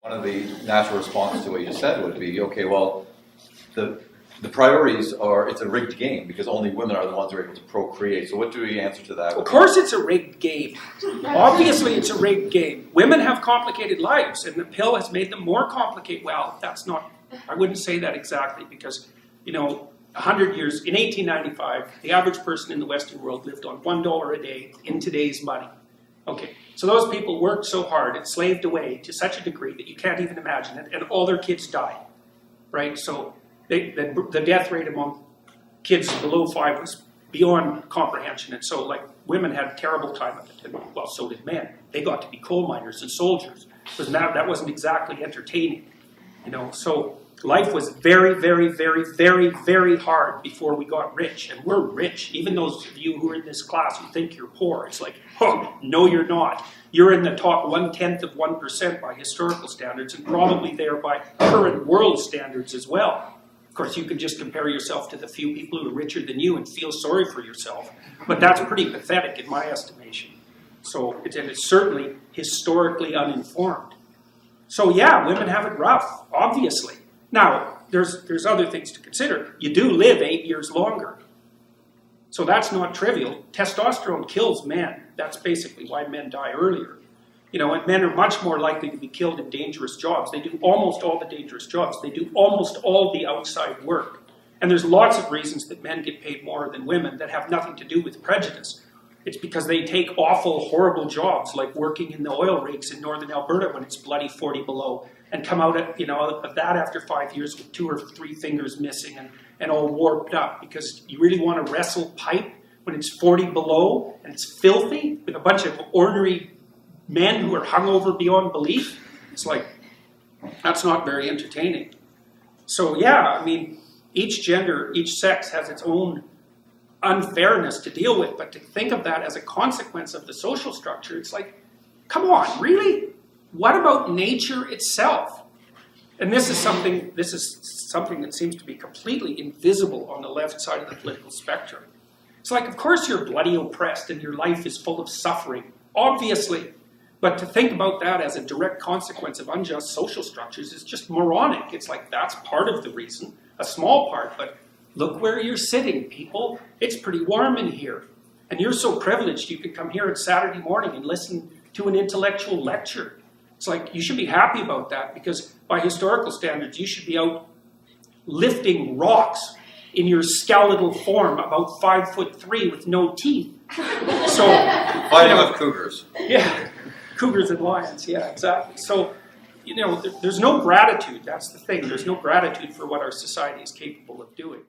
One of the natural responses to what you just said would be, okay, well, the priorities are, it's a rigged game because only women are the ones who are able to procreate. So what do we answer to that? Of course it's a rigged game. Obviously it's a rigged game. Women have complicated lives, and the pill has made them more complicated. Well, that's not, I wouldn't say that exactly because, 100 years, in 1895, the average person in the Western world lived on $1 a day in today's money. Okay, so those people worked so hard and slaved away to such a degree that you can't even imagine it, and all their kids died, right? So the death rate among kids below 5 was beyond comprehension, and so women had a terrible time of it, and well, so did men. They got to be coal miners and soldiers, because that wasn't exactly entertaining, so life was very, very, very, very, very hard before we got rich. And we're rich. Even those of you who are in this class who think you're poor, it's like, oh, no, you're not. You're in the top 1/10 of 1% by historical standards, and probably there by current world standards as well. Of course, you can just compare yourself to the few people who are richer than you and feel sorry for yourself. But that's pretty pathetic in my estimation. So it's certainly historically uninformed. So yeah, women have it rough, obviously. Now, there's other things to consider. You do live 8 years longer. So that's not trivial. Testosterone kills men. That's basically why men die earlier. And men are much more likely to be killed in dangerous jobs. They do almost all the dangerous jobs. They do almost all the outside work. And there's lots of reasons that men get paid more than women that have nothing to do with prejudice. It's because they take awful, horrible jobs like working in the oil rigs in northern Alberta when it's bloody 40 below, and come out of that after 5 years with 2 or 3 fingers missing and all warped up because you really want to wrestle pipe when it's 40 below and it's filthy with a bunch of ordinary men who are hungover beyond belief. It's like, that's not very entertaining. So yeah, each gender, each sex has its own unfairness to deal with, but to think of that as a consequence of the social structure, it's like, come on, really? What about nature itself? And this is something that seems to be completely invisible on the left side of the political spectrum. It's like, of course you're bloody oppressed and your life is full of suffering, obviously. But to think about that as a direct consequence of unjust social structures is just moronic. It's like, that's part of the reason, a small part, but look where you're sitting, people. It's pretty warm in here. And you're so privileged you can come here on Saturday morning and listen to an intellectual lecture. It's like, you should be happy about that because by historical standards, you should be out lifting rocks in your skeletal form, about 5'3" with no teeth. So Fighting with cougars. Yeah, cougars and lions, yeah, exactly. So, there's no gratitude, that's the thing. There's no gratitude for what our society is capable of doing.